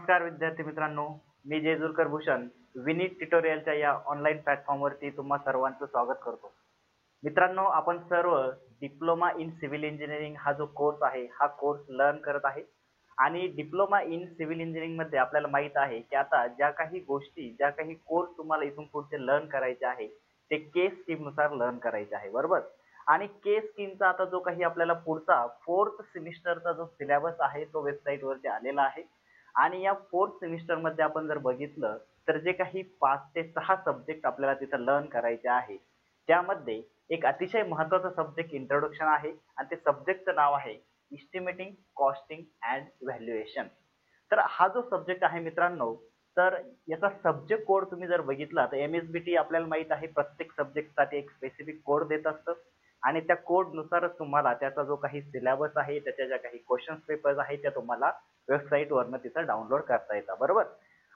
नमस्कार विद्यार्थी मित्रांनो, मी जेजुरकर भूषण विनीत ट्युटोरियलच्या या ऑनलाईन प्लॅटफॉर्मवरती तुम्हा सर्वांचं स्वागत करतो. मित्रांनो, आपण सर्व डिप्लोमा इन सिव्हिल इंजिनिअरिंग हा जो कोर्स आहे हा कोर्स लर्न करत आहे आणि डिप्लोमा इन सिव्हिल इंजिनिअरिंग मध्ये आपल्याला माहित आहे की आता ज्या काही गोष्टी ज्या काही कोर्स तुम्हाला इथून पुढचे लर्न करायचे आहे ते केस स्कीम नुसार लर्न करायचे आहे, बरोबर. आणि केस स्कीमचा आता जो काही आपल्याला पुढचा 4th सेमिस्टरचा जो सिलेबस आहे तो वेबसाईट वरती आलेला आहे. आणि या 4th सेमिस्टर मध्ये आपण जर बघितलं तर जे काही 5 ते 6 सब्जेक्ट आपल्याला तिथं लर्न करायचे आहे त्यामध्ये एक अतिशय महत्त्वाचा सब्जेक्ट इंट्रोडक्शन आहे आणि ते सब्जेक्टचं नाव आहे इस्टिमेटिंग कॉस्टिंग अँड व्हॅल्युएशन. तर हा जो सब्जेक्ट आहे मित्रांनो, तर याचा सब्जेक्ट कोड तुम्ही जर बघितला तर MSBT आपल्याला माहित आहे प्रत्येक सब्जेक्टसाठी एक स्पेसिफिक कोड देत असतं आणि त्या कोड नुसारच तुम्हाला त्याचा जो काही सिलेबस आहे त्याच्या ज्या काही क्वेश्चन पेपर्स आहेत त्या तुम्हाला वेबसाईट वरनं तिथं डाउनलोड करता येतात, बरोबर.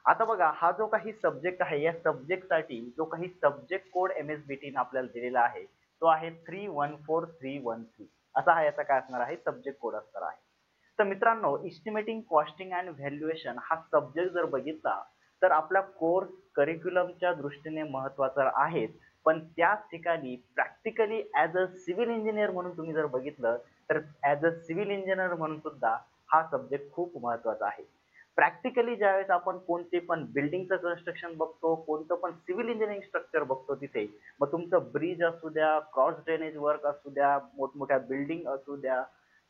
आता बघा, हा जो काही सब्जेक्ट आहे या सब्जेक्टसाठी जो काही सब्जेक्ट कोड MSBT ने आपल्याला दिलेला आहे तो आहे 314313. असा हा याचा काय असणार आहे, सब्जेक्ट कोड असणार आहे. तर मित्रांनो, इस्टिमेटिंग कॉस्टिंग अँड व्हॅल्युएशन हा सब्जेक्ट जर बघितला तर आपल्या कोर्स करिक्युलमच्या दृष्टीने महत्त्वाचा आहे, पण त्याच ठिकाणी practically as a civil engineer म्हणून तुम्ही जर बघितलं तर ॲज अ सिव्हिल इंजिनियर म्हणून सुद्धा हा सब्जेक्ट खूप महत्त्वाचा आहे. प्रॅक्टिकली ज्यावेळेस आपण कोणते पण बिल्डिंगचं कन्स्ट्रक्शन बघतो, कोणतं पण सिव्हिल इंजिनिअरिंग स्ट्रक्चर बघतो तिथे, मग तुमचं ब्रिज असू द्या, क्रॉस ड्रेनेज वर्क असू द्या, मोठमोठ्या बिल्डिंग असू द्या,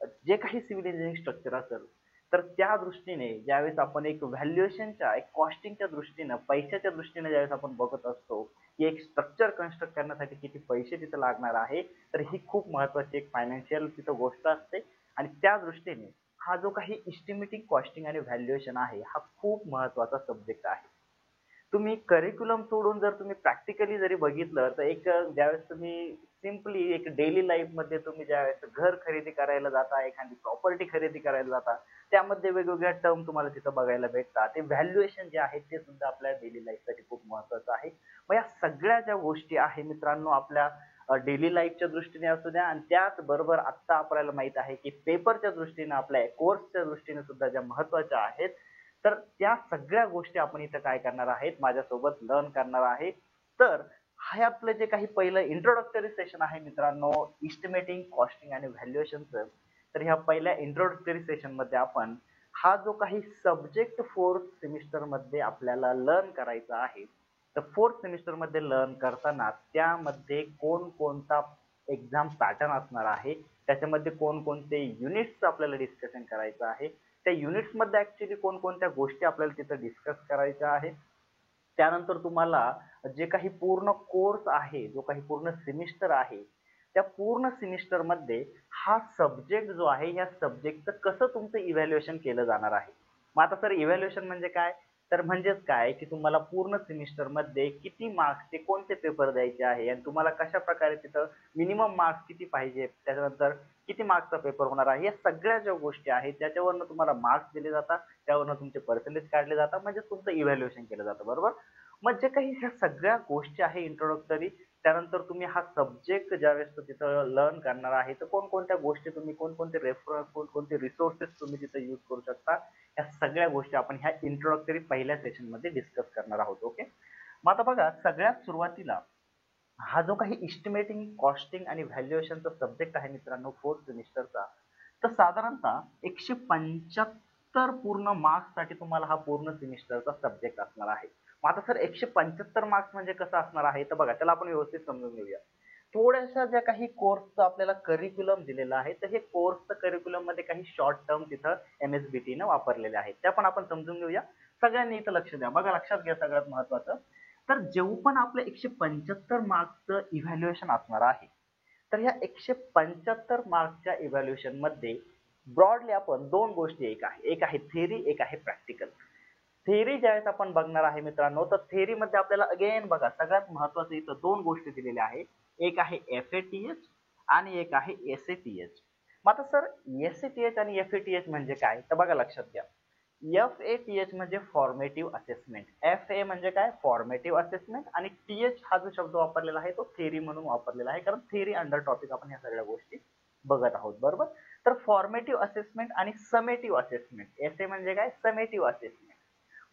जे काही सिव्हिल इंजिनिअरिंग स्ट्रक्चर असेल तर त्या दृष्टीने ज्यावेळेस आपण एक व्हॅल्युएशनच्या एक कॉस्टिंगच्या दृष्टीनं पैशाच्या दृष्टीने ज्यावेळेस आपण बघत असतो की एक स्ट्रक्चर कन्स्ट्रक्ट करण्यासाठी किती पैसे तिथं लागणार आहे, तर ही खूप महत्त्वाची एक फायनान्शियल तिथं गोष्ट असते. आणि त्या दृष्टीने हा जो काही इस्टिमेटिंग कॉस्टिंग आणि व्हॅल्युएशन आहे हा खूप महत्त्वाचा सब्जेक्ट आहे. तुम्ही करिक्युलम सोडून जर तुम्ही प्रॅक्टिकली जरी बघितलं तर एक ज्यावेळेस तुम्ही सिम्पली एक डेली लाईफ मध्ये तुम्ही ज्यावेळेस घर खरेदी करायला जाता, एखादी प्रॉपर्टी खरेदी करायला जाता, त्यामध्ये वेगवेगळ्या टर्म तुम्हाला तिथं बघायला भेटतात. ते व्हॅल्युएशन जे आहे ते सुद्धा आपल्या डेली लाईफसाठी खूप महत्त्वाचं आहे. मग या सगळ्या ज्या गोष्टी आहे मित्रांनो आपल्या डेली लाईफच्या दृष्टीने असू द्या आणि त्याच बरोबर आत्ता आपल्याला माहित आहे की पेपरच्या दृष्टीने आपल्या कोर्सच्या दृष्टीने सुद्धा ज्या महत्त्वाच्या आहेत, तर त्या सगळ्या गोष्टी आपण इथं काय करणार आहेत, माझ्यासोबत लर्न करणार आहे. तर हे आपलं जे काही पहिलं इंट्रोडक्टरी सेशन आहे मित्रांनो इस्टिमेटिंग कॉस्टिंग आणि व्हॅल्युएशनचं, तर ह्या पहिल्या इंट्रोडक्टरी सेशन मध्ये आपण हा जो काही सब्जेक्ट 4th सेमिस्टर मध्ये आपल्याला लर्न करायचा आहे, तर 4th सेमिस्टर मध्ये लर्न करताना त्यामध्ये कोणकोणता एक्झाम पॅटर्न असणार आहे, त्याच्यामध्ये कोणकोणते युनिट्स आपल्याला डिस्कशन करायचं आहे, त्या युनिट्स मध्ये ऍक्च्युली कोणकोणत्या गोष्टी आपल्याला तिथं डिस्कस करायच्या आहे, त्यानंतर तुम्हाला जे काही पूर्ण कोर्स आहे, जो काही पूर्ण सेमिस्टर आहे, त्या पूर्ण सेमिस्टर मध्ये हा सब्जेक्ट जो आहे या सब्जेक्टचं कसं तुमचं इव्हॅल्युएशन केलं जाणार आहे. मग आता सर इव्हॅल्युएशन म्हणजे काय, तर म्हणजेच काय की तुम्हाला पूर्ण सेमिस्टर मध्ये किती मार्क्सचे कोणते पेपर द्यायचे आहे आणि तुम्हाला कशा प्रकारे तिथं मिनिमम मार्क्स किती पाहिजे, त्याच्यानंतर किती मार्क्सचा पेपर होणार आहे, या सगळ्या ज्या गोष्टी आहेत त्याच्यावरनं तुम्हाला मार्क्स दिले जातात, त्यावरनं तुमचे पर्सेंटेज काढले जातात, म्हणजे तुमचं इव्हॅल्युएशन केलं जातं, बरोबर. मग जे काही ह्या सगळ्या गोष्टी आहे इंट्रोडक्टरी, त्यानंतर तुम्ही हा सब्जेक्ट ज्यावेळेस तिथं लर्न करणार आहे तर कोणकोणत्या गोष्टी तुम्ही कोणकोणते रेफरन्स कोणकोणते रिसोर्सेस तुम्ही तिथं यूज करू शकता, या सगळ्या गोष्टी आपण ह्या इंट्रोडक्टरी पहिल्या सेशन मध्ये डिस्कस करणार आहोत. ओके. मग आता बघा, सगळ्यात सुरुवातीला हा जो काही इस्टिमेटिंग कॉस्टिंग आणि व्हॅल्युएशनचा सब्जेक्ट आहे मित्रांनो 4th सेमिस्टरचा, तर साधारणतः 175 पूर्ण मार्क्स साठी तुम्हाला हा पूर्ण सेमिस्टरचा सब्जेक्ट असणार आहे. मग आता सर 175 मार्क्स म्हणजे कसं असणार आहे, तर बघा त्याला आपण व्यवस्थित समजून घेऊया. थोड्याशा ज्या काही कोर्सचा आपल्याला करिक्युलम दिलेला आहे, तर हे कोर्सचं करिक्युलम मध्ये काही शॉर्ट टर्म तिथं MSBT ने वापरलेले आहेत, त्या पण आपण समजून घेऊया. सगळ्यांनी इथं लक्ष द्या. बघा, लक्षात घ्या सगळ्यात महत्वाचं, तर जेव्हा पण आपलं 175 मार्क्सचं इव्हॅल्युएशन असणार आहे, तर ह्या 175 मार्क्सच्या इव्हॅल्युएशन मध्ये ब्रॉडली आपण दोन गोष्टी एक आहे थेरी, एक आहे प्रॅक्टिकल. थेरी ज्यावेळेस आपण बघणार आहे मित्रांनो, तर थेरी मध्ये आपल्याला अगेन बघा सगळ्यात महत्वाचं इथं दोन गोष्टी दिलेल्या आहेत, एक आहे FATH आणि एक आहे SATH. मग आता सर SATH आणि FATH म्हणजे काय, तर बघा लक्षात घ्या. FATH म्हणजे फॉर्मेटिव्ह असेसमेंट, FA म्हणजे काय फॉर्मेटिव्ह असेसमेंट, आणि TH हा जो शब्द वापरलेला आहे तो थेरी म्हणून वापरलेला आहे, कारण थेरी अंडर टॉपिक आपण ह्या सगळ्या गोष्टी बघत आहोत, बरोबर. तर फॉर्मेटिव्ह असेसमेंट आणि समेटिव्ह असेसमेंट, SA म्हणजे काय समेटिव्ह असेसमेंट.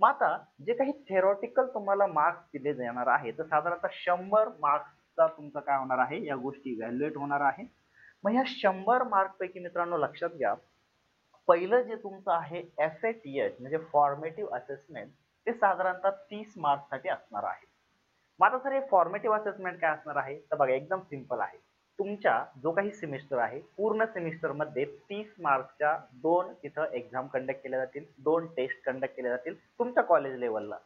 मग आता जे काही थेरॉटिकल तुम्हाला मार्क्स दिले जाणार आहे तर साधारणतः 100 मार्क्सचा तुमचा काय होणार आहे, या गोष्टी इव्हॅल्युएट होणार आहे. मग ह्या 100 मार्क पैकी मित्रांनो लक्षात घ्या, पहिलं जे तुमचं आहे FATH म्हणजे फॉर्मेटिव्ह असेसमेंट, ते साधारणतः 30 मार्क्ससाठी असणार आहे. मग आता सर हे फॉर्मेटिव्ह असेसमेंट काय असणार आहे, तर बघा एकदम सिंपल आहे. तुमच्या जो काही सेमिस्टर आहे पूर्ण सेमिस्टर मध्ये 30 मार्क्सच्या 2 तिथं एक्झाम कंडक्ट केल्या जातील, 2 टेस्ट कंडक्ट केल्या जातील तुमच्या कॉलेज लेवलला.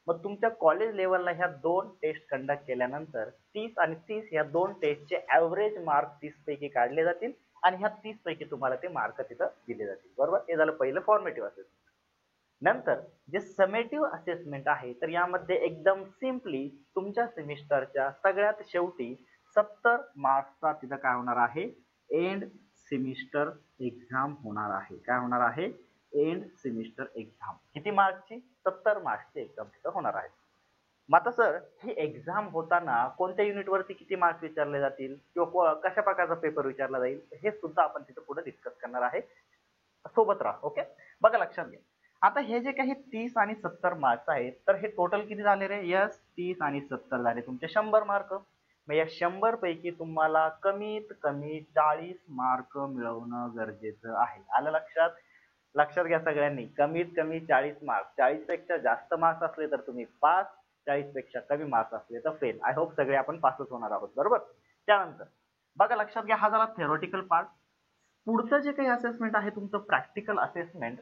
मग तुमच्या कॉलेज लेवलला ह्या 2 टेस्ट कंडक्ट केल्यानंतर 30 आणि 30 ह्या 2 टेस्टचे ॲव्हरेज मार्क 30 पैकी काढले जातील आणि ह्या 30 पैकी तुम्हाला ते मार्क तिथं दिले जातील. बरोबर, हे झालं पहिलं फॉर्मेटिव्ह असेसमेंट. नंतर जे समेटिव्ह असेसमेंट आहे तर यामध्ये एकदम सिम्पली तुमच्या सेमिस्टरच्या सगळ्यात शेवटी 70 मार्क्सचा तिथं काय होणार आहे, एंड सेमिस्टर एक्झाम होणार आहे. काय होणार आहे, एंड सेमिस्टर एक्झाम. किती मार्क्सची, 70 मार्क्सची एक्झाम तिथं होणार आहे. मग आता सर ही एक्झाम होताना कोणत्या युनिटवरती किती मार्क्स विचारले जातील किंवा कशा प्रकारचा पेपर विचारला जाईल हे सुद्धा आपण तिथं पुढे डिस्कस करणार आहे. सोबत राहा. ओके, बघा लक्षात घ्या. आता हे जे काही 30 आणि 70 मार्क्स आहेत तर हे टोटल किती झाले रे, यस 30 आणि 70 झाले तुमचे 100 मार्क. मग या 100 पैकी तुम्हाला कमीत कमी 40 मार्क मिळवणं गरजेचं आहे. आलं लक्षात? लक्षात घ्या सगळ्यांनी, कमीत कमी 40 मार्क्स. 40 पेक्षा जास्त मार्क्स असले तर तुम्ही पास, 40 पेक्षा कमी मार्क्स असले तर फेल. आय होप सगळे आपण पासच होणार आहोत. बरोबर. त्यानंतर बघा लक्षात घ्या, हा झाला थेरॉटिकल पार्ट. पुढचं जे काही असेसमेंट आहे तुमचं प्रॅक्टिकल असेसमेंट,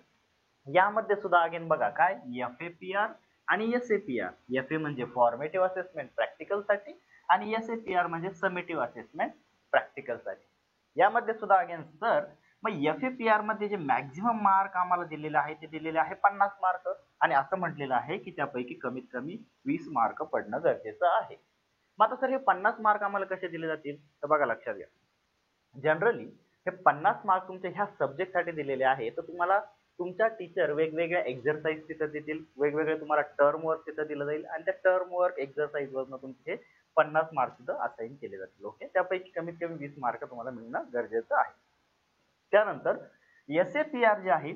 यामध्ये सुद्धा अगेन बघा काय FAPR आणि SAPR. FA म्हणजे फॉर्मेटिव्ह असेसमेंट प्रॅक्टिकल साठी आणि SAPR म्हणजे समेटिव्ह असेसमेंट प्रॅक्टिकल साठी. यामध्ये सुद्धा अगेन सर मग FAPR मध्ये जे मॅक्झिमम मार्क आम्हाला दिलेले आहे ते दिलेले आहे 50 मार्क आणि असं म्हटलेलं आहे की त्यापैकी कमीत कमी 20 मार्क पडणं गरजेचं आहे. मग आता सर हे 50 मार्क आम्हाला कसे दिले जातील, तर बघा लक्षात घ्या. जनरली हे 50 मार्क तुमच्या ह्या सब्जेक्टसाठी दिलेले आहे. तर तुम्हाला तुमच्या टीचर वेगवेगळ्या एक्झरसाइज तिथं देतील, वेगवेगळे तुम्हाला टर्म वर्क तिथं दिलं जाईल आणि त्या टर्म वर्क एक्झरसाइज वरनं तुमचे 50 मार्क तिथं असाइन केले जातील. ओके, त्यापैकी कमीत कमी 20 मार्क तुम्हाला मिळणं गरजेचं आहे. त्यानंतर SAPR जे आहे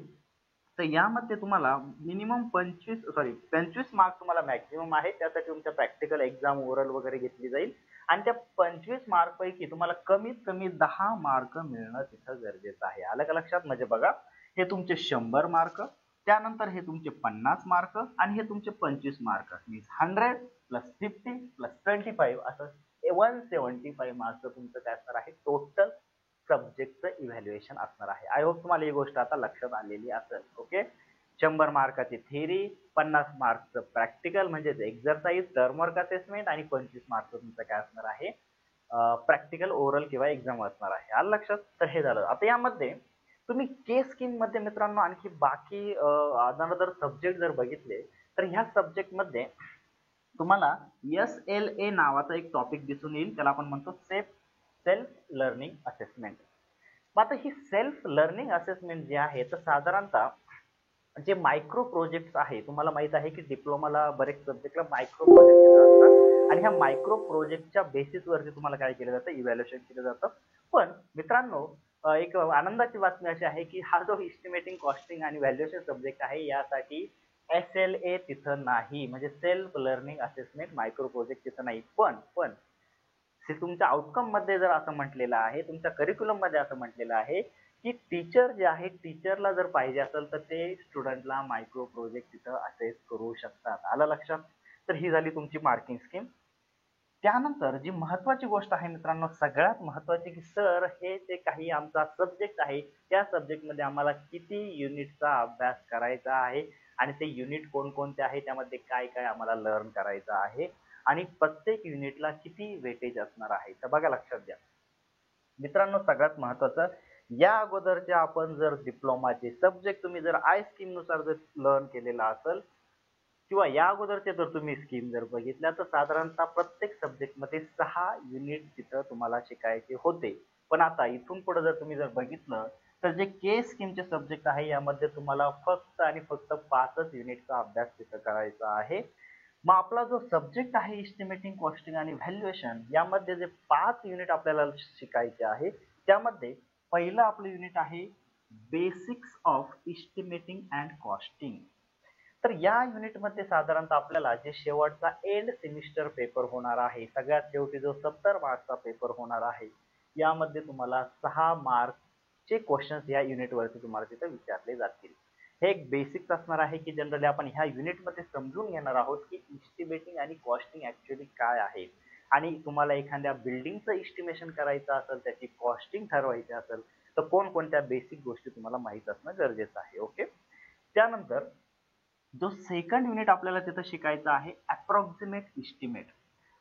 तर यामध्ये तुम्हाला मिनिमम 25 मार्क तुम्हाला मॅक्झिमम आहे. त्यासाठी तुमच्या प्रॅक्टिकल एक्झाम ओरल वगैरे घेतली जाईल आणि त्या 25 मार्क पैकी तुम्हाला कमीत कमी 10 मार्क मिळणं तिथं गरजेचं आहे. आलं का लक्षात? म्हणजे बघा, हे तुमचे 100 मार्क, त्यानंतर हे तुमचे 50 मार्क आणि हे तुमचे 25 मार्क. मीन्स 100 प्लस 50 प्लस 25 असं 175 मार्क्सचं तुमचं काय असणार आहे, टोटल सब्जेक्टचं इव्हॅल्युएशन असणार आहे. आय होप तुम्हाला ही गोष्ट आता लक्षात आलेली असेल. ओके, 100 मार्काची थेरी, 50 मार्कचं प्रॅक्टिकल म्हणजे एक्झरसाइज टर्म वर्क असेसमेंट आणि 25 मार्कचं तुमचं काय असणार आहे, प्रॅक्टिकल ओरल किंवा एक्झाम असणार आहे. आलं लक्षात? तर हे झालं. आता यामध्ये तुम्ही केस स्कीम मध्ये मित्रांनो आणखी बाकी अदर सब्जेक्ट जर बघितले तर ह्या सब्जेक्ट मध्ये तुम्हाला SLA नावाचा एक टॉपिक दिसून येईल. त्याला आपण म्हणतो सेल्फ लर्निंग असेसमेंट. मग आता ही सेल्फ लर्निंग असेसमेंट जे आहे तर साधारणतः जे मायक्रो प्रोजेक्ट आहे, तुम्हाला माहित आहे की डिप्लोमाला बरेच सब्जेक्टला मायक्रो प्रोजेक्ट असतात आणि ह्या मायक्रो प्रोजेक्टच्या बेसिसवरती तुम्हाला काय केलं जातं, इव्हॅल्युएशन केलं जातं. पण मित्रांनो एक आनंदाची बातमी अशी आहे की हा जो इस्टिमेटिंग कॉस्टिंग आणि व्हॅल्युएशन सब्जेक्ट आहे यासाठी SLA तिथं नाही, म्हणजे self learning assessment micro project तिथं नाही. पण ते तुमच्या आउटकम मध्ये जर असं म्हटलेलं आहे, तुमच्या करिक्युलम मध्ये असं म्हटलेलं आहे की टीचर जे आहे, टीचरला जर पाहिजे असेल तर ते स्टुडंटला मायक्रो प्रोजेक्ट तिथं असेस करू शकतात. आलं लक्षात? तर ही झाली तुमची मार्किंग स्कीम. त्यानंतर जी महत्वाची गोष्ट आहे मित्रांनो, सगळ्यात महत्वाची, की सर हे जे काही आमचा सब्जेक्ट आहे त्या सब्जेक्टमध्ये आम्हाला किती युनिटचा अभ्यास करायचा आहे आणि ते युनिट कोणकोणते आहे, त्यामध्ये काय काय आम्हाला लर्न करायचं आहे आणि प्रत्येक युनिटला किती वेटेज असणार आहे. तर बघा लक्षात घ्या मित्रांनो, सगळ्यात महत्वाचं, या अगोदरचे आपण जर डिप्लोमाचे सब्जेक्ट तुम्ही जर आय स्कीम नुसार जर लर्न केलेला असेल किंवा या अगोदरचे जर तुम्ही स्कीम जर बघितल्या तर साधारणतः प्रत्येक सब्जेक्ट मध्ये 6 युनिट तिथं तुम्हाला शिकायचे होते. पण आता इथून पुढे जर तुम्ही जर बघितलं तर जे के स्कीमचे सब्जेक्ट आहे यामध्ये तुम्हाला फक्त आणि फक्त 5च युनिटचा अभ्यास तिथं करायचा आहे. मग आपला जो सब्जेक्ट आहे इस्टिमेटिंग कॉस्टिंग आणि व्हॅल्युएशन, यामध्ये जे 5 युनिट आपल्याला शिकायचे आहे त्यामध्ये पहिलं आपलं युनिट आहे बेसिक्स ऑफ इस्टिमेटिंग अँड कॉस्टिंग. तर या युनिटमध्ये साधारणतः आपल्याला जे शेवटचा एंड सेमिस्टर पेपर होणार आहे, सगळ्यात शेवटी जो 70 मार्क्सचा पेपर होणार आहे, यामध्ये तुम्हाला 6 मार्क्सचे क्वेश्चन्स या युनिटवरती तुम्हाला तिथे विचारले जातील. हे एक बेसिक्स असणार आहे की जनरली आपण ह्या युनिटमध्ये समजून घेणार आहोत की इस्टिमेटिंग आणि कॉस्टिंग ऍक्च्युअली काय आहे, आणि तुम्हाला एखाद्या बिल्डिंगचं इस्टिमेशन करायचं असेल, त्याची कॉस्टिंग ठरवायची असेल, तर कोणकोणत्या बेसिक गोष्टी तुम्हाला माहित असणं गरजेचं आहे. ओके. त्यानंतर जो सेकंड युनिट आपल्याला तिथं शिकायचा आहे, अप्रॉक्सिमेट इस्टिमेट.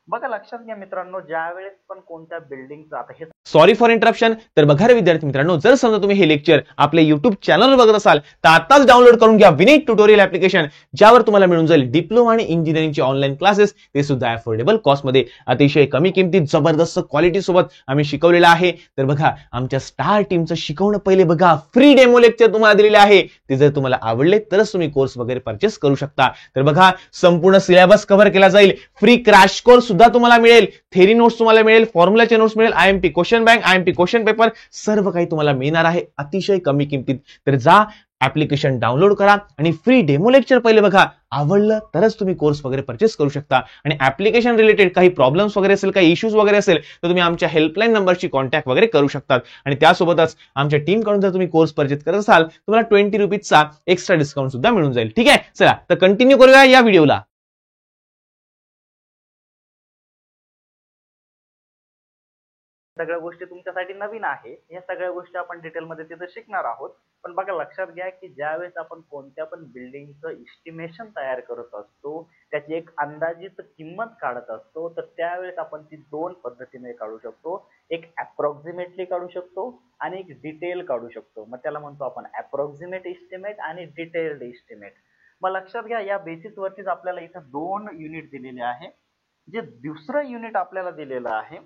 बघा लक्षात घ्या मित्रांनो, ज्यावेळेस पण कोणत्या बिल्डिंगचं, आता हे सॉरी फॉर इंटरप्शन. तर बघा रे विद्यार्थी मित्रांनो, जर समजा तुम्ही हे लेक्चर आपल्या युट्यूब चॅनलवर बघत असाल तर आताच डाउनलोड करून घ्या विनीत ट्युटोरियल ऍप्लिकेशन, ज्यावर तुम्हाला मिळून जाईल डिप्लोमा आणि इंजिनिअरिंगचे ऑनलाईन क्लासेस, ते सुद्धा अफोर्डेबल कॉस्टमध्ये, अतिशय कमी किमतीत जबरदस्त क्वालिटी सोबत आम्ही शिकवलेलं आहे. तर बघा, आमच्या स्टार टीमचं शिकवणं पहिले बघा, फ्री डेमो लेक्चर तुम्हाला दिलेले आहे. ते जर तुम्हाला आवडले तरच तुम्ही कोर्स वगैरे परचेस करू शकता. तर बघा, संपूर्ण सिलेबस कव्हर केला जाईल, फ्री क्रॅश कोर्स सुद्धा तुम्हाला मिळेल, थेरी नोट्स तुम्हाला मिळेल, फॉर्म्युलाचे नोट्स मिळेल, IMP question bank, IMP question paper, सर्व काही तुम्हाला मिळणार आहे अतिशय कमी किमतीत. तर जा, ऍप्लिकेशन डाउनलोड करा आणि फ्री डेमो लेक्चर पहिले बघा. आवडलं तरच तुम्ही कोर्स वगैरे परचेस करू शकता. आणि ऍप्लिकेशन रिलेटेड काही प्रॉब्लेम्स वगैरे असेल, काही इश्यूज वगैरे असेल, तर तुम्ही आमच्या हेल्पलाईन नंबरशी कॉन्टॅक्ट वगैरे करू शकता. आणि त्यासोबतच आमच्या टीम कडून जर तुम्ही कोर्स परचेस करत असाल, तुम्हाला 20 रुपीजचा एक्स्ट्रा डिस्काउंट सुद्धा मिळून जाईल. ठीक आहे, चला तर कंटिन्यू करूया या व्हिडिओला. सगळ्या गोष्टी तुमच्यासाठी नवीन आहे. या सगळ्या गोष्टी आपण डिटेलमध्ये तिथे शिकणार आहोत. पण बघा लक्षात घ्या की ज्यावेळेस आपण कोणत्या पण बिल्डिंगचं इस्टिमेशन तयार करत असतो, त्याची एक अंदाजित किंमत काढत असतो, तर त्यावेळेस आपण ती दोन पद्धतीने काढू शकतो. एक अप्रॉक्सिमेटली काढू शकतो आणि एक डिटेल काढू शकतो. मग त्याला म्हणतो आपण अप्रॉक्सिमेट इस्टिमेट आणि डिटेल्ड इस्टिमेट. मग लक्षात घ्या, या बेसिस वरतीच आपल्याला इथं 2 युनिट दिलेले आहे. जे दुसरं युनिट आपल्याला दिलेलं आहे,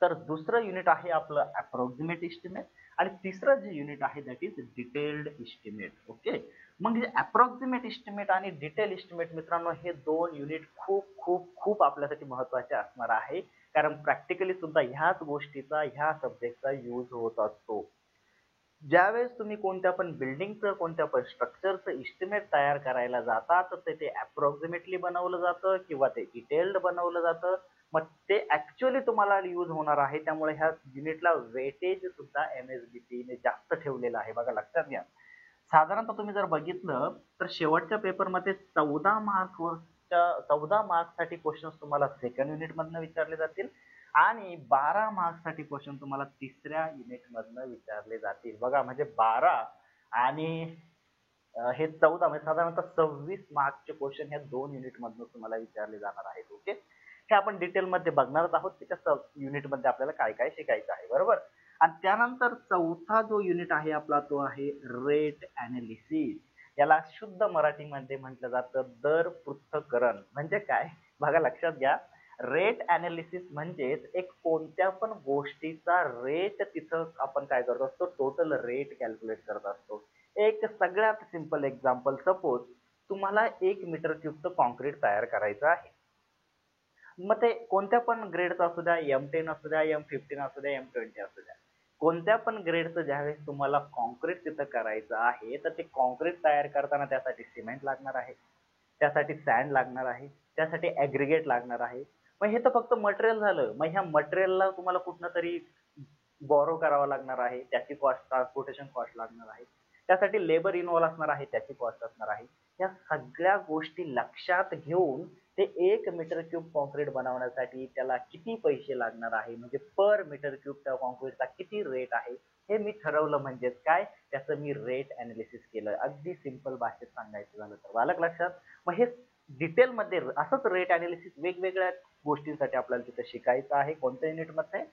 तर दुसरं युनिट आहे आपलं अप्रॉक्सिमेट इस्टिमेट, आणि तिसरं जे युनिट आहे that is detailed estimate. Okay. मग हे अप्रॉक्सिमेट इस्टिमेट आणि डिटेल इस्टिमेट मित्रांनो, हे दोन युनिट खूप खूप खूप आपल्यासाठी महत्वाचे असणार आहे, कारण प्रॅक्टिकली सुद्धा ह्याच गोष्टीचा, ह्या सब्जेक्टचा यूज होत असतो. ज्यावेळेस तुम्ही कोणत्या पण बिल्डिंगचं, कोणत्या पण स्ट्रक्चरचं इस्टिमेट तयार करायला जाता, तर ते अप्रॉक्सिमेटली बनवलं जातं किंवा ते डिटेल्ड बनवलं जातं. मग ते ऍक्च्युअली तुम्हाला यूज होणार आहे, त्यामुळे ह्या युनिटला वेटेज सुद्धा MSBT ने जास्त ठेवलेलं आहे. बघा लक्षात घ्या, साधारणतः तुम्ही जर बघितलं तर शेवटच्या पेपरमध्ये 14 मार्क्ससाठी क्वेश्चन्स तुम्हाला सेकंड युनिट मधनं विचारले जातील, आणि 12 मार्क्ससाठी क्वेश्चन तुम्हाला तिसऱ्या युनिट मधनं विचारले जातील. बघा म्हणजे 12 आणि हे 14, म्हणजे साधारणतः 26 मार्क्सचे क्वेश्चन ह्या दोन युनिट मधनं तुम्हाला विचारले जाणार आहेत. ओके. हे आपण डिटेल मध्ये बघणारच आहोत की त्या युनिट मध्ये आपल्याला काय काय शिकायचं आहे. बरोबर. आणि त्यानंतर चौथा जो युनिट आहे आपला, तो आहे रेट अनालिसिस. याला शुद्ध मराठीमध्ये म्हटलं जातं दर पृथक्करण. म्हणजे काय, बघा लक्षात घ्या, रेट अनालिसिस म्हणजेच एक कोणत्या पण गोष्टीचा रेट तिथं आपण काय करत असतो, टोटल रेट कॅल्क्युलेट करत असतो. एक सगळ्यात सिंपल एक्झाम्पल, सपोज तुम्हाला 1 मीटर क्यूबचं कॉन्क्रीट तयार करायचं आहे. मग ते कोणत्या पण ग्रेडचं असू द्या, M10 असू द्या, M15 असू द्या, M20 असू द्या, कोणत्या पण ग्रेडचं ज्यावेळेस तुम्हाला कॉन्क्रीट तिथं करायचं आहे, तर ते कॉन्क्रीट तयार करताना त्यासाठी सिमेंट लागणार आहे, त्यासाठी सँड लागणार आहे, त्यासाठी ऍग्रिगेट लागणार आहे. मग हे तर फक्त मटेरियल झालं. मग ह्या मटेरियलला तुम्हाला कुठनं तरी बॉरो करावं लागणार आहे, त्याची कॉस्ट, ट्रान्सपोर्टेशन कॉस्ट लागणार आहे, त्यासाठी लेबर इन्व्हॉल्व असणार आहे, त्याची कॉस्ट असणार आहे. या सगळ्या गोष्टी लक्षात घेऊन ते 1 मीटर क्यूब कॉन्क्रीट बनवण्यासाठी त्याला किती पैसे लागणार आहे, म्हणजे पर मीटर क्यूब त्या कॉन्क्रीटचा किती रेट आहे, हे मी ठरवलं. म्हणजेच काय, त्याचं मी रेट अनालिसिस केलं. अगदी सिंपल भाषेत सांगायचं झालं तर. आलं लक्षात. मग हे डिटेलमध्ये असंच रेट अनालिसिस वेगवेगळ्या गोष्टींसाठी आपल्याला तिथे शिकायचं आहे. कोणत्या युनिटमध्ये,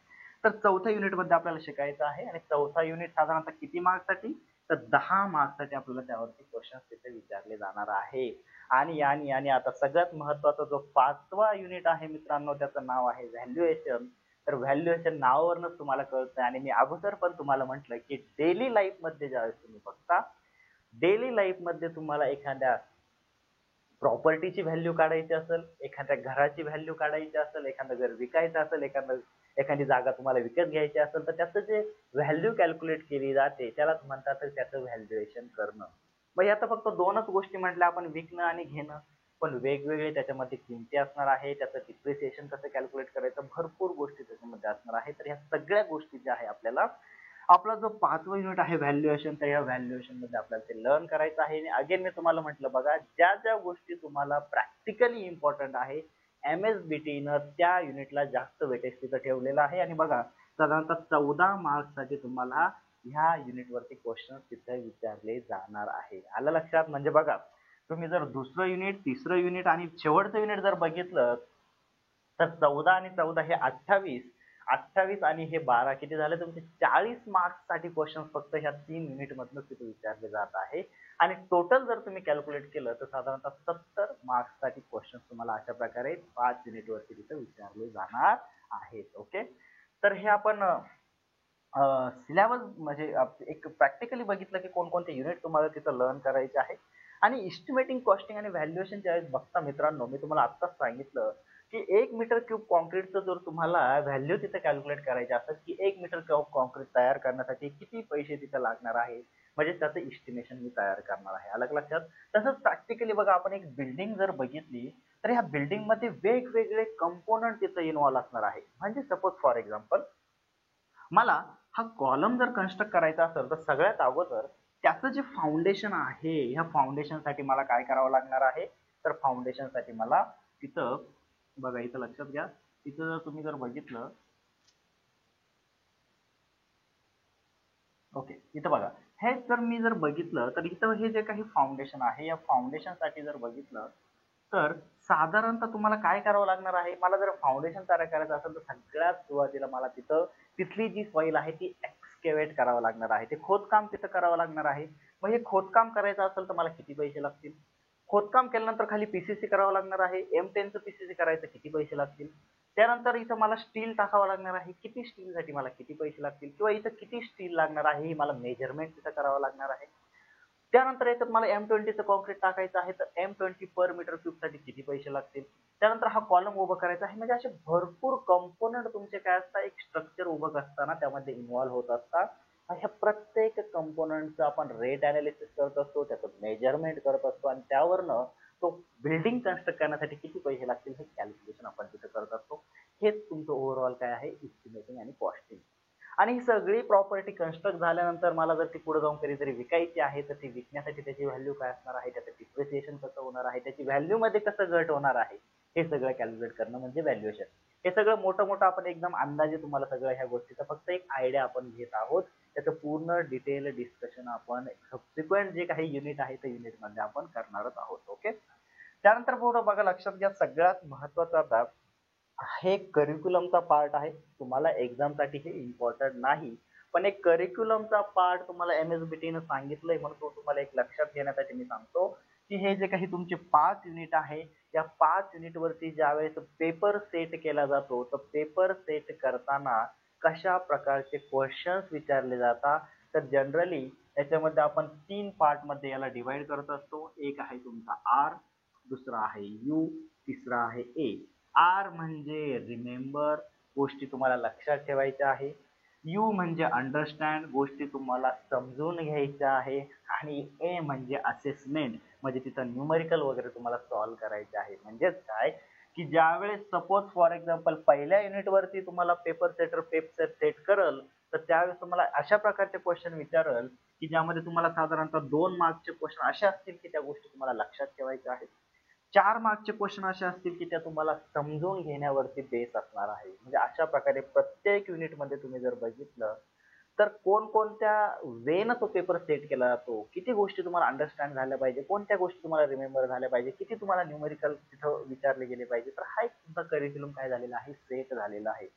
तर चौथ्या युनिटमध्ये आपल्याला शिकायचं आहे. आणि चौथा युनिट साधारणतः किती मार्क्ससाठी, तर 10 मार्क्ससाठी आपल्याला त्यावरती क्वेश्चन तिथे विचारले जाणार आहे. आणि आता सगळ्यात महत्वाचा जो 5वा युनिट आहे मित्रांनो, त्याचं नाव आहे व्हॅल्युएशन. तर व्हॅल्युएशन नावावरूनच तुम्हाला कळतंय, आणि मी अगोदर पण तुम्हाला म्हटलं की डेली लाईफ मध्ये ज्यावेळेस तुम्ही बघता, डेली लाईफ मध्ये तुम्हाला एखाद्या प्रॉपर्टीची व्हॅल्यू काढायची असेल, एखाद्या घराची व्हॅल्यू काढायची असेल, एखादं घर विकायचं असेल, एखादी जागा तुम्हाला विकत घ्यायची असेल, तर त्याचं जे व्हॅल्यू कॅल्क्युलेट केली जाते त्यालाच म्हणतात त्याचं व्हॅल्युएशन करणं. मग आता फक्त दोनच गोष्टी म्हटल्या आपण, विकणं आणि घेणं, पण वेगवेगळे त्याच्यामध्ये किमती असणार आहे, त्याचं डिप्रिसिएशन कसं कॅल्क्युलेट करायचं, भरपूर गोष्टी त्याच्यामध्ये असणार आहे. तर ह्या सगळ्या गोष्टी ज्या आहे आपल्याला, आपला जो 5वं युनिट आहे व्हॅल्युएशन, तर या व्हॅल्युएशन मध्ये आपल्याला ते लर्न करायचं आहे. आणि अगेन मी तुम्हाला म्हटलं बघा, ज्या ज्या गोष्टी तुम्हाला प्रॅक्टिकली इम्पॉर्टंट आहे, MSBT न त्या युनिटला जास्त वेटेज तिथं ठेवलेलं आहे. आणि बघा, साधारणतः 14 मार्क्ससाठी तुम्हाला ह्या युनिटवरती क्वेश्चन तिथे विचारले जाणार आहे. आलं लक्षात? म्हणजे बघा, तुम्ही जर दुसरं युनिट, तिसरं युनिट आणि शेवटचं युनिट जर बघितलं, तर 14 आणि 14 हे 28, 28 आणि हे 12 किती झाले तुमचे 40 मार्क्स साठी क्वेश्चन फक्त ह्या 3 युनिट मधनं तिथे विचारले जात आहे. आणि टोटल जर तुम्ही कॅल्क्युलेट केलं तर साधारणतः 70 मार्क्स साठी क्वेश्चन तुम्हाला अशा प्रकारे 5 युनिट वरती तिथे विचारले जाणार आहेत. ओके, तर हे आपण सिलेबस म्हणजे एक प्रॅक्टिकली बघितलं की कोणकोणते युनिट तुम्हाला तिथं लर्न करायचे आहे. आणि इस्टिमेटिंग, कॉस्टिंग आणि व्हॅल्युएशन ज्यावेळेस बघता मित्रांनो, मी तुम्हाला आत्ताच सांगितलं की 1 मीटर क्यूब कॉन्क्रीटचं जर तुम्हाला व्हॅल्यू तिथे कॅल्क्युलेट करायचे असेल की 1 मीटर क्यूब कॉन्क्रीट तयार करण्यासाठी किती पैसे तिथे लागणार आहे, म्हणजे त्याचं इस्टिमेशन मी तयार करणार आहे. अलग लक्षात? तसंच प्रॅक्टिकली बघा, आपण एक बिल्डिंग जर बघितली तर ह्या बिल्डिंग मध्ये वेगवेगळे कंपोनंट तिथे इन्व्हॉल्व असणार आहे. म्हणजे सपोज फॉर एक्झाम्पल, मला हा कॉलम जर कन्स्ट्रक्ट करायचा असेल तर सगळ्यात अगोदर त्याचं जे फाउंडेशन आहे, ह्या फाउंडेशन साठी मला काय करावं लागणार आहे, तर फाउंडेशन साठी मला तिथं बघा, इथं लक्षात घ्या, इथं जर तुम्ही जर बघितलं, ओके, इथं बघा, हे जर मी जर बघितलं तर इथं हे जे काही फाउंडेशन आहे, या फाउंडेशन साठी जर बघितलं तर साधारणतः तुम्हाला काय करावं लागणार आहे, मला जर फाउंडेशन तयार करायचं असेल तर सगळ्यात सुरुवातीला मला तिथं तिथली जी सॉईल आहे ती एक्सकेवेट करावं लागणार आहे, ते खोदकाम तिथं करावं लागणार आहे. मग हे खोदकाम करायचं असेल तर मला किती पैसे लागतील, खोदकाम केल्यानंतर खाली पीसीसी करावं लागणार आहे, M10चं पीसीसी करायचं किती पैसे लागतील, त्यानंतर इथं मला स्टील टाकावं लागणार आहे, किती स्टीलसाठी मला किती पैसे लागतील, किंवा इथं किती स्टील लागणार आहे ही मला मेजरमेंट तिथं करावं लागणार आहे. त्यानंतर याच्यात मला M20चं कॉन्क्रीट टाकायचं आहे, तर M20 पर मीटर क्यूब साठी किती पैसे लागतील. त्यानंतर हा कॉलम उभं करायचा आहे. म्हणजे असे भरपूर कंपोनंट तुमचे काय असतात, एक स्ट्रक्चर उभं करताना त्यामध्ये इन्व्हॉल्व्ह होत असतात. ह्या प्रत्येक कंपोनंटचं आपण रेट अनालिसिस करत असतो, त्याचं मेजरमेंट करत असतो, आणि त्यावरनं तो बिल्डिंग कन्स्ट्रक्ट करण्यासाठी किती पैसे लागतील हे कॅल्क्युलेशन आपण तिथे करत असतो. हेच तुमचं ओव्हरऑल काय आहे, इस्टिमेटिंग आणि कॉस्टिंग. आणि ही सगळी प्रॉपर्टी कन्स्ट्रक्ट झाल्यानंतर मला जर ती पुढे जाऊन कधीतरी विकायची आहे, तर ती विकण्यासाठी त्याची व्हॅल्यू काय असणार आहे, त्याचं डिप्रिसिएशन कसं होणार आहे, त्याची व्हॅल्यू मध्ये कसं घट होणार आहे, हे सगळं कॅल्क्युलेट करणं म्हणजे व्हॅल्युएशन. हे सगळं मोठं मोठं आपण एकदम अंदाजे तुम्हाला सगळं ह्या गोष्टीचा फक्त एक आयडिया आपण घेत आहोत. त्याचं पूर्ण डिटेल डिस्कशन आपण सबसिक्वेंट जे काही युनिट आहे त्या युनिट मध्ये आपण करणारच आहोत. ओके, त्यानंतर पुढे बघा, लक्षात घ्या, सगळ्यात महत्वाचा आता हे करिक्युलमचा पार्ट आहे. तुम्हाला एक्झाम साठी हे इम्पॉर्टंट नाही, पण एक करिक्युलमचा पार्ट तुम्हाला MSBT न सांगितलंय म्हणून तो तुम्हाला एक लक्षात घेण्यासाठी मी सांगतो की हे जे काही तुमचे 5 युनिट आहे, या 5 युनिट वरती ज्यावेळेस पेपर सेट केला जातो, तर पेपर सेट करताना कशा प्रकारचे क्वेश्चन्स विचारले जातात, तर जनरली याच्यामध्ये आपण 3 पार्ट मध्ये याला डिवाइड करत असतो. एक आहे तुमचा R, दुसरा आहे U, तिसरा आहे A. R म्हणजे रिमेंबर, गोष्टी तुम्हाला लक्षात ठेवायच्या आहे. यू म्हणजे अंडरस्टँड, गोष्टी तुम्हाला समजून घ्यायच्या आहे. आणि ए म्हणजे असेसमेंट, म्हणजे तिथं न्यूमरिकल वगैरे तुम्हाला सॉल्व्ह करायचे आहे. म्हणजेच काय की ज्यावेळेस सपोज फॉर एक्झाम्पल पहिल्या युनिट वरती तुम्हाला पेपर सेट करल, तर त्यावेळेस तुम्हाला अशा प्रकारचे क्वेश्चन विचारल की ज्यामध्ये तुम्हाला साधारणतः 2 मार्कचे क्वेश्चन असे असतील की त्या गोष्टी तुम्हाला लक्षात ठेवायच्या आहेत. 4 मार्कचे क्वेश्चन असे असतील की त्या तुम्हाला समजून घेण्यावरती बेस असणार आहे. म्हणजे अशा प्रकारे प्रत्येक युनिट मध्ये तुम्ही जर बघितलं तर कोणकोणत्या वेनं तो पेपर सेट केला जातो, किती गोष्टी तुम्हाला अंडरस्टँड झाल्या पाहिजे, कोणत्या गोष्टी तुम्हाला रिमेंबर झाल्या पाहिजे, किती तुम्हाला न्यूमेरिकल तिथं विचारले गेले पाहिजे, तर हा एक तुमचा करिक्युलम काय झालेला आहे, सेट झालेला आहे.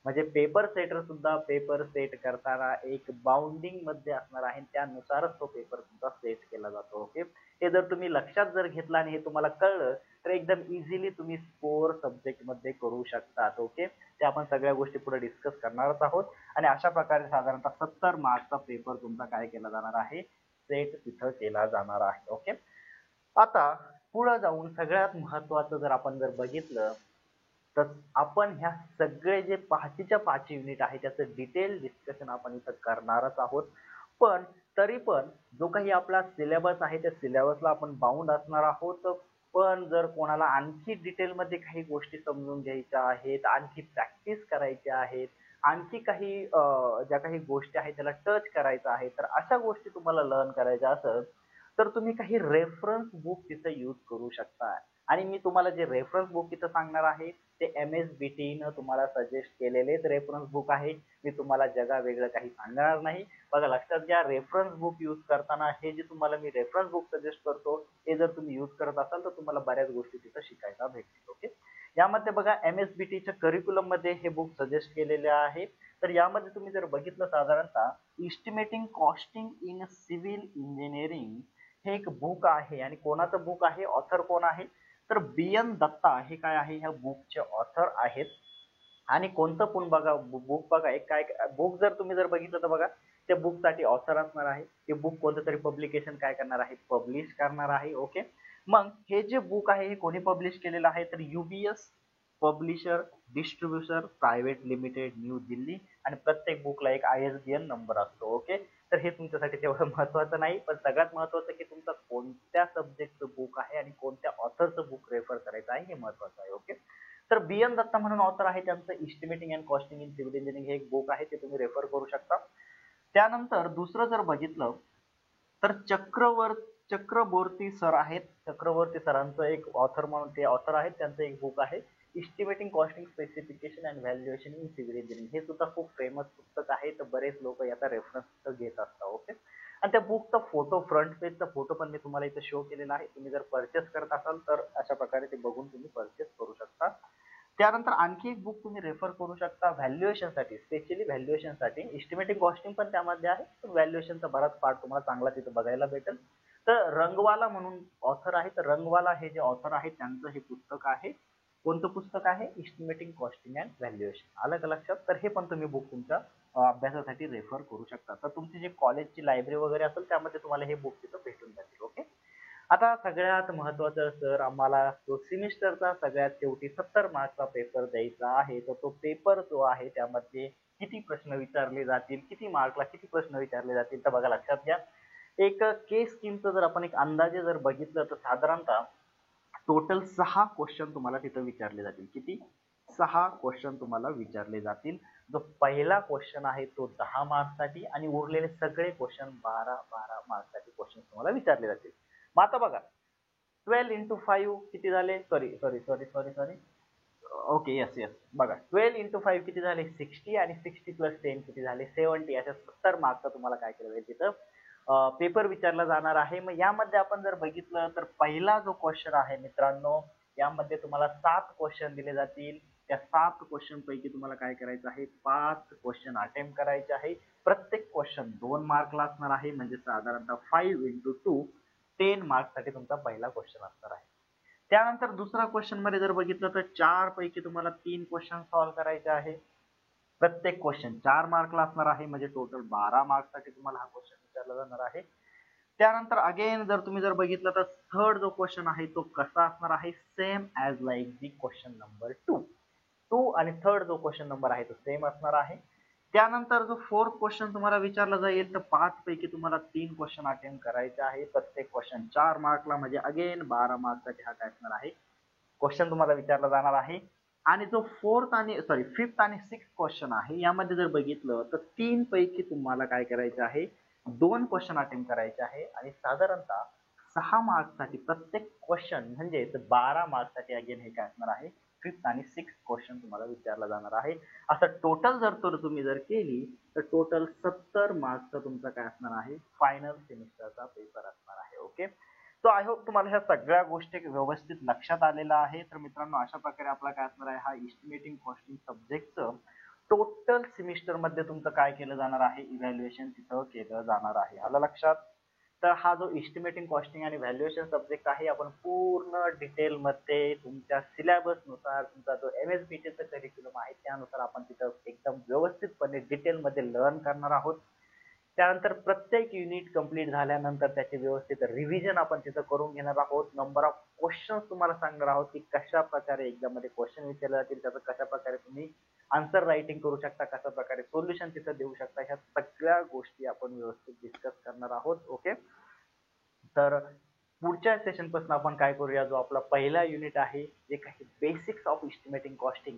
म्हणजे पेपर सेटर सुद्धा पेपर सेट करताना एक बाउंडिंग मध्ये असणार आहे, त्यानुसारच तो पेपर तुमचा सेट केला जातो. ओके, हे जर तुम्ही लक्षात जर घेतलं आणि हे तुम्हाला कळलं तर एकदम इझिली तुम्ही स्कोर सब्जेक्ट मध्ये करू शकतात. ओके, ते आपण सगळ्या गोष्टी पुढे डिस्कस करणारच आहोत. आणि अशा प्रकारे साधारणतः 70 मार्कचा पेपर तुमचा काय केला जाणार आहे, सेट तिथं केला जाणार आहे. ओके, आता पुढे जाऊन सगळ्यात महत्वाचं जर आपण जर बघितलं तर आपण ह्या सगळे जे 5च्या 5 युनिट आहे त्याचं डिटेल डिस्कशन आपण इथं करणारच आहोत. पण तरी पण जो काही आपला सिलेबस आहे त्या सिलेबसला आपण बाउंड असणार आहोत. पण जर कोणाला आणखी डिटेलमध्ये काही गोष्टी समजून घ्यायच्या आहेत, आणखी प्रॅक्टिस करायच्या आहेत, आणखी काही ज्या काही गोष्टी आहेत त्याला टच करायचं आहे, तर अशा गोष्टी तुम्हाला लर्न करायच्या असेल तर तुम्ही काही रेफरन्स बुक तिथं यूज करू शकता. आणि मी तुम्हाला जे रेफरन्स बुक इथं सांगणार आहे ते MSBT न तुम्हाला सजेस्ट केलेलेच रेफरन्स बुक आहे. मी तुम्हाला जगा वेगळं काही सांगणार नाही. बघा लक्षात घ्या, रेफरन्स बुक यूज करताना हे जे तुम्हाला मी रेफरन्स बुक सजेस्ट करतो हे जर तुम्ही यूज करत असाल तर तुम्हाला बऱ्याच गोष्टी तिथं शिकायला भेटतील. ओके, यामध्ये बघा MSBTच्या करिक्युलम मध्ये हे बुक सजेस्ट केलेले आहे. तर यामध्ये तुम्ही जर बघितलं साधारणतः इस्टिमेटिंग कॉस्टिंग इन सिव्हिल इंजिनिअरिंग हे एक बुक आहे. आणि कोणाचं बुक आहे, ऑथर कोण आहे तर BN दत्ता हे काय आहे, ह्या बुकचे ऑथर आहेत. आणि कोणतं पण बघा बुक बघा, एक काय बुक जर तुम्ही जर बघितलं तर बघा त्या बुक साठी ऑथर असणार आहे, ते बुक कोणतं तरी पब्लिकेशन काय करणार आहे, पब्लिश करणार आहे. ओके, मग हे जे बुक आहे हे कोणी पब्लिश केलेलं आहे तर UBS publisher distributor private limited, new Delhi. आणि प्रत्येक बुकला एक ISBN नंबर असतो. ओके, तर हे तुमच्यासाठी तेवढं महत्वाचं नाही, पण सगळ्यात महत्वाचं की तुमचं कोणत्या सब्जेक्टचं बुक आहे आणि कोणत्या ऑथरचं बुक रेफर करायचं आहे हे महत्वाचं आहे. ओके, तर BN दत्ता म्हणून ऑथर आहे, त्यांचं estimating and costing in civil engineering हे एक बुक आहे, ते तुम्ही रेफर करू शकता. त्यानंतर दुसरं जर बघितलं तर चक्रवर्ती सर आहेत. चक्रवर्ती सरांचं एक ऑथर म्हणून ते ऑथर आहेत, त्यांचं एक बुक आहे estimating costing specification and valuation in civil engineering. हे सुद्धा खूप फेमस पुस्तक आहे, तर बरेच लोक याचा रेफरन्स घेत असतात. ओके, आणि त्या बुकचा फोटो, फ्रंट पेजचा फोटो पण मी तुम्हाला इथे शो केलेला आहे. तुम्ही जर परचेस करत असाल तर अशा प्रकारे ते बघून तुम्ही परचेस करू शकता. त्यानंतर आणखी एक बुक तुम्ही रेफर करू शकता व्हॅल्युएशनसाठी, स्पेशली व्हॅल्युएशनसाठी. इस्टिमेटिंग कॉस्टिंग पण त्यामध्ये आहे, पण व्हॅल्युएशनचा बराच पार्ट तुम्हाला चांगला तिथे बघायला भेटेल. तर रंगवाला म्हणून ऑथर आहे, तर रंगवाला हे जे ऑथर आहे त्यांचं हे पुस्तक आहे. कोणतं पुस्तक आहे, इस्टिमेटिंग कॉस्टिंग अँड व्हॅल्युएशन. आलं का लक्षात? तर हे पण तुम्ही बुक तुमच्या अभ्यासासाठी रेफर करू शकता. तर तुमची जी कॉलेजची लायब्ररी वगैरे असेल त्यामध्ये तुम्हाला हे बुक तिथं भेटून जातील. ओके, आता सगळ्यात महत्वाचं सर, आम्हाला तो सेमिस्टरचा सगळ्यात शेवटी 70 मार्कचा पेपर द्यायचा आहे. तर तो पेपर जो आहे त्यामध्ये किती प्रश्न विचारले जातील, किती मार्कला किती प्रश्न विचारले जातील, तर बघा लक्षात घ्या. एक केस स्कीमचं जर आपण एक अंदाजे जर बघितलं तर साधारणतः टोटल 6 क्वेश्चन तुम्हाला तिथं विचारले जातील. किती? 6 क्वेश्चन तुम्हाला विचारले जातील. जो पहिला क्वेश्चन आहे तो 10 मार्क्ससाठी आणि उरलेले सगळे क्वेश्चन 12 मार्क्ससाठी क्वेश्चन तुम्हाला विचारले जातील. मग आता बघा 12 into 5 किती झाले, सॉरी ओके यस बघा 12 into 5 किती झाले 60 आणि 60 plus 10 किती झाले 70. अशा 70 मार्कचा तुम्हाला काय केलं जाईल तिथं पेपर विचारला जाणार आहे. मग यामध्ये आपण जर बघितलं तर पहिला जो क्वेश्चन आहे मित्रांनो, यामध्ये तुम्हाला 7 क्वेश्चन दिले जातील. त्या 7 क्वेश्चन पैकी तुम्हाला काय करायचं आहे, 5 क्वेश्चन अटेम्प्ट करायचे आहे. प्रत्येक क्वेश्चन 2 मार्कला असणार आहे, म्हणजे साधारणतः 5 into 2 10 मार्क्ससाठी तुमचा पहिला क्वेश्चन असणार आहे. त्यानंतर दुसरा क्वेश्चन मध्ये जर बघितलं तर 4 पैकी तुम्हाला 3 क्वेश्चन सॉल्व्ह करायचे आहे. प्रत्येक क्वेश्चन 4 मार्कला असणार आहे, म्हणजे टोटल 12 मार्क्ससाठी तुम्हाला हा क्वेश्चन विचारला जाणार आहे. त्यानंतर अगेन जर तुम्ही जर बघितलं तर थर्ड जो क्वेश्चन आहे तो कसा असणार आहे, same as like the question number 2 आणि थर्ड जो क्वेश्चन नंबर आहे तो सेम असणार आहे. त्यानंतर जो फोर्थ क्वेश्चन तुम्हाला विचारला जाईल तर 5 पैकी तुम्हाला 3 क्वेश्चन अटेम्प्ट करायचे आहे. प्रत्येक क्वेश्चन 4 मार्कला, म्हणजे अगेन 12 मार्कसाठी हा काय असणार आहे क्वेश्चन तुम्हाला विचारला जाणार आहे. आणि जो फिफ्थ आणि सिक्स्थ क्वेश्चन आहे यामध्ये जर बघितलं तर 3 पैकी तुम्हाला काय करायचं आहे, 2 क्वेश्चन अटेम्प्ट करायचे आहे. आणि साधारणतः 6 मार्क्ससाठी प्रत्येक क्वेश्चन, म्हणजे 12 मार्क्ससाठी अगेन हे काय असणार आहे, फिफ्थ आणि सिक्स्थ क्वेश्चन तुम्हाला विचारला जाणार आहे. असं टोटल जर तुम्ही जर केली तर टोटल 70 मार्क्सचा तुमचा काय असणार आहे, फायनल सेमिस्टरचा पेपर असणार आहे. ओके, सो आय होप तुम्हाला ह्या सगळ्या गोष्टी व्यवस्थित लक्षात आलेल्या आहे. तर मित्रांनो अशा प्रकारे आपला काय असणार आहे, हा इस्टिमेटिंग कॉस्टिंग सब्जेक्टचं टोटल सेमिस्टर मध्ये तुमचं काय केलं जाणार आहे, इव्हॅल्युएशन तिथं केलं जाणार आहे. आलं लक्षात? तर हा जो इस्टिमेटिंग कॉस्टिंग आणि व्हॅल्युएशन सब्जेक्ट आहे आपण पूर्ण डिटेल मध्ये तुमच्या सिलेबस नुसार, तुमचा जो MSBTचं करिक्युलम आहे त्यानुसार आपण तिथं एकदम व्यवस्थितपणे डिटेल मध्ये लर्न करणार आहोत. त्यानंतर प्रत्येक युनिट कंप्लीट झाल्यानंतर त्याचे व्यवस्थित रिव्हिजन आपण तिथं करून घेणार आहोत. नंबर ऑफ क्वेश्चन्स तुम्हाला सांगणार आहोत की कशा प्रकारे एक्झाम मध्ये क्वेश्चन विचारले जातील, त्याचं कशा प्रकारे तुम्ही आन्सर रायटिंग करू शकता, कशा प्रकारे सोल्युशन तिथं देऊ शकता, ह्या सगळ्या गोष्टी आपण व्यवस्थित डिस्कस करणार आहोत. ओके, तर पुढच्या सेशन पासून आपण काय करूया, जो आपला पहिला युनिट आहे जे काही बेसिक्स ऑफ एस्टिमेटिंग कॉस्टिंग,